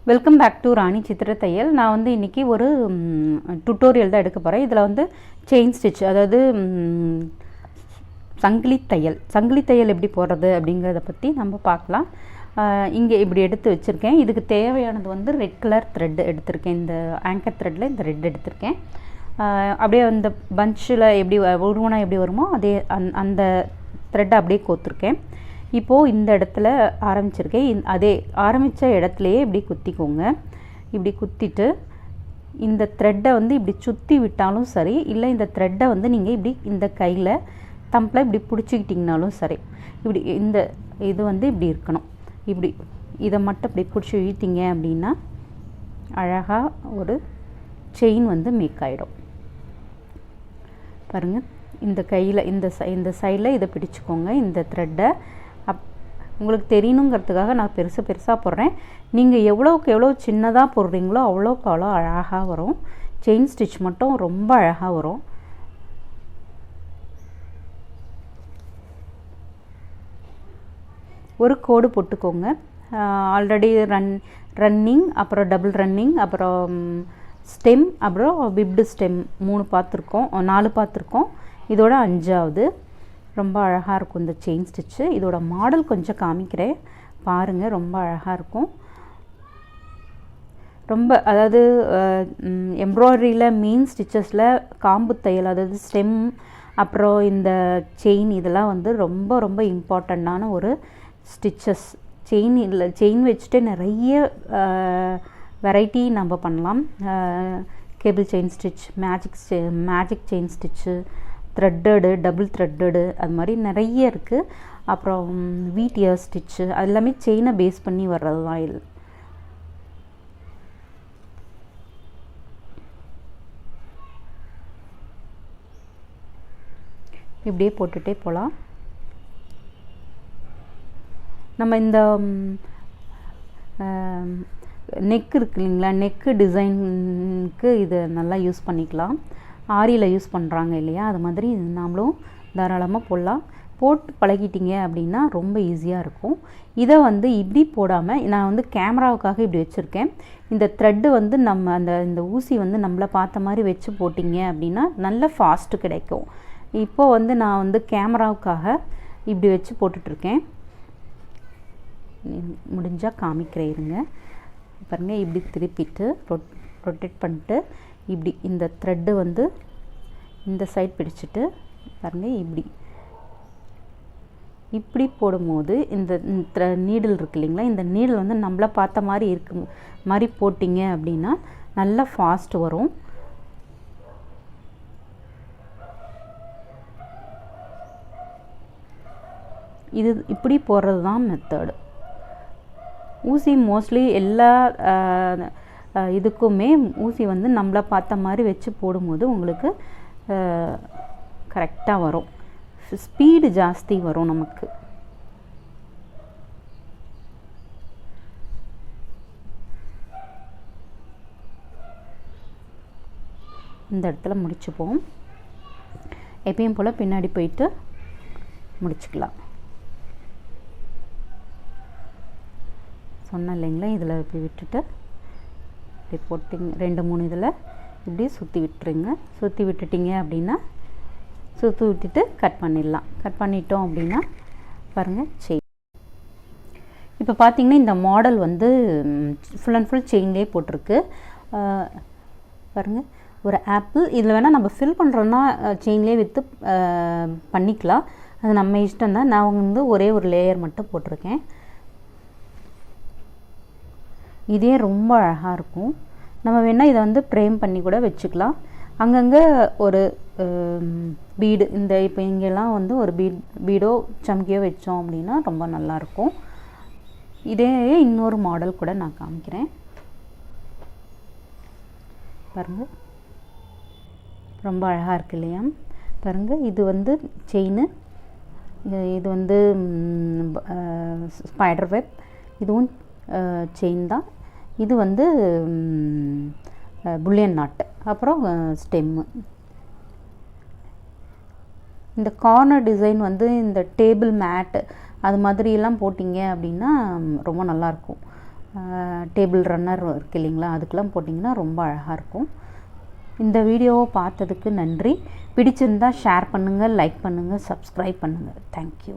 Welcome back to ராணி சித்திர தையல். நான் வந்து இன்றைக்கி ஒரு டுட்டோரியல் தான் எடுக்க போகிறேன். இதில் வந்து செயின் ஸ்டிச், அதாவது சங்கிலி தையல் எப்படி போடுறது அப்படிங்கிறத பற்றி நம்ம பார்க்கலாம். இங்கே இப்படி எடுத்து வச்சுருக்கேன். இதுக்கு தேவையானது வந்து ரெட் கலர் த்ரெட் எடுத்திருக்கேன். இந்த ஆங்கர் த்ரெட்டில் இந்த ரெட் எடுத்திருக்கேன். அப்படியே அந்த பஞ்சில் எப்படி உருவனா எப்படி வருமோ அதே அந்த த்ரெட்டை அப்படியே கோத்துருக்கேன். இப்போது இந்த இடத்துல ஆரம்பிச்சிருக்கேன். அதே ஆரம்பித்த இடத்துலையே இப்படி குத்திக்கோங்க. இப்படி குத்திட்டு இந்த த்ரெட்டை வந்து இப்படி சுற்றி விட்டாலும் சரி, இல்லை இந்த த்ரெட்டை வந்து நீங்கள் இப்படி இந்த கையில் தம்பில் இப்படி பிடிச்சிக்கிட்டிங்கனாலும் சரி. இப்படி இந்த இது வந்து இப்படி இருக்கணும். இப்படி இதை மட்டும் இப்படி பிடிச்சி இழுத்திங்க அப்படின்னா அழகாக ஒரு செயின் வந்து மேக் ஆகிடும். பாருங்கள், இந்த கையில் இந்த சைடில் இதை பிடிச்சிக்கோங்க. இந்த த்ரெட்டை உங்களுக்கு தெரியணுங்கிறதுக்காக நான் பெருசாக போடுறேன். நீங்கள் எவ்வளோக்கு எவ்வளோ சின்னதாக போடுறீங்களோ அவ்வளோக்கு அவ்வளோ அழகாக வரும். செயின் ஸ்டிச் மட்டும் ரொம்ப அழகாக வரும். ஒரு கோடு போட்டுக்கோங்க. ஆல்ரெடி ரன்னிங், அப்புறம் டபுள் ரன்னிங், அப்புறம் ஸ்டெம், அப்புறம் விப்டு ஸ்டெம் 4 பார்த்துருக்கோம். இதோட 5வது. ரொம்ப அழகாக இருக்கும் இந்த செயின் ஸ்டிச்சு. இதோட மாடல் கொஞ்சம் காமிக்கிறேன் பாருங்கள். ரொம்ப அழகாக இருக்கும். ரொம்ப அதாவது எம்ப்ராய்டரியில் மெயின் ஸ்டிச்சஸில் காம்பு தையல், அதாவது ஸ்டெம், அப்புறம் இந்த செயின், இதெல்லாம் வந்து ரொம்ப ரொம்ப இம்பார்ட்டண்ட்டான ஒரு ஸ்டிச்சஸ். செயின் வச்சுட்டு நிறைய வெரைட்டி நம்ம பண்ணலாம். Cable chain stitch, magic chain stitch, த்ரெட்டடு, double த்ரெட்டடு, அது மாதிரி நிறைய இருக்குது. அப்புறம் வீட் இயர் ஸ்டிச்சு, அது எல்லாமே செயினை பேஸ் பண்ணி வர்றது தான் இது. இப்படியே போட்டுகிட்டே போகலாம். நம்ம இந்த நெக் இருக்கு இல்லைங்களா, நெக்கு டிசைனுக்கு இது நல்லா யூஸ் பண்ணிக்கலாம். ஆரியில் யூஸ் பண்ணுறாங்க இல்லையா, அது மாதிரி நாமளும் தாராளமாக போடலாம். போட்டு பழகிட்டீங்க அப்படின்னா ரொம்ப ஈஸியாக இருக்கும். இதை வந்து இப்படி போடாமல் நான் வந்து கேமராவுக்காக இப்படி வச்சுருக்கேன். இந்த த்ரெட்டு வந்து நம்ம இந்த ஊசி வந்து நம்மளை பார்த்த மாதிரி வச்சு போட்டிங்க அப்படின்னா நல்ல ஃபாஸ்ட்டு கிடைக்கும். இப்போது வந்து நான் வந்து கேமராவுக்காக இப்படி வச்சு போட்டுட்ருக்கேன். முடிஞ்சால் காமிக்கிறேன் இருங்க. பாருங்கள், இப்படி திருப்பிட்டு ரொட்டேட் பண்ணிட்டு இப்படி இந்த த்ரெட்டு வந்து இந்த சைட் பிடிச்சிட்டு பாருங்கள், இப்படி போடும்போது இந்த நீடில் இருக்கு இல்லைங்களா, இந்த நீடில் வந்து நம்மளை பார்த்த மாதிரி போட்டிங்க அப்படின்னா நல்லா ஃபாஸ்ட் வரும். இது இப்படி போடுறது தான் மெத்தடு. ஊசி மோஸ்ட்லி எல்லா இதுக்குமே ஊசி வந்து நம்மளை பார்த்த மாதிரி வச்சு போடும்போது உங்களுக்கு கரெக்டாக வரும். ஸ்பீடு ஜாஸ்தி வரும் நமக்கு. இந்த இடத்துல முடிச்சுப்போம். எப்பயும் போல் பின்னாடி போயிட்டு முடிச்சுக்கலாம். சொன்னேன் இல்லைங்களா, இதில் இப்படி விட்டுட்டு இப்படி போட்டிங்க 2-3 இதில் இப்படி சுற்றி விட்டுருங்க. சுற்றி விட்டுட்டிங்க அப்படின்னா சுற்றி விட்டுட்டு கட் பண்ணிடலாம். கட் பண்ணிட்டோம் அப்படின்னா பாருங்கள் செயின். இப்போ பார்த்திங்கன்னா இந்த மாடல் வந்து ஃபுல் அண்ட் ஃபுல் செயின்லேயே போட்டிருக்கு. பாருங்கள், ஒரு ஆப்பிள். இதில் வேணால் நம்ம ஃபில் பண்ணுறோன்னா செயின்லேயே விற்று பண்ணிக்கலாம். அது நம்ம இஷ்டம் தான். நான் வந்து ஒரே ஒரு லேயர் மட்டும் போட்டிருக்கேன். இதே ரொம்ப அழகாக இருக்கும். நம்ம வேணால் இதை வந்து ஃப்ரேம் பண்ணி கூட வச்சுக்கலாம். அங்கங்கே ஒரு பீடு, இந்த இப்போ இங்கெல்லாம் வந்து ஒரு பீடோ சம்கியோ வச்சோம் அப்படின்னா ரொம்ப நல்லாயிருக்கும். இதே இன்னொரு மாடல் கூட நான் காமிக்கிறேன் பாருங்கள். ரொம்ப அழகாக இருக்கு இல்லையா? பாருங்கள், இது வந்து செயின், இது வந்து ஸ்பைடர் வெப், இதுவும் செயின் தான். இது வந்து புல்லியன் நாட்டு, அப்புறம் ஸ்டெம்மு. இந்த கார்னர் டிசைன் வந்து இந்த டேபிள் மேட்டு அது மாதிரியெல்லாம் போட்டிங்க அப்படின்னா ரொம்ப நல்லாயிருக்கும். டேபிள் ரன்னர் இருக்குது இல்லைங்களா, அதுக்கெலாம் போட்டிங்கன்னா ரொம்ப அழகாக இருக்கும். இந்த வீடியோவை பார்த்ததுக்கு நன்றி. பிடிச்சிருந்தால் ஷேர் பண்ணுங்கள், லைக் பண்ணுங்கள், சப்ஸ்கிரைப் பண்ணுங்கள். தேங்க்யூ.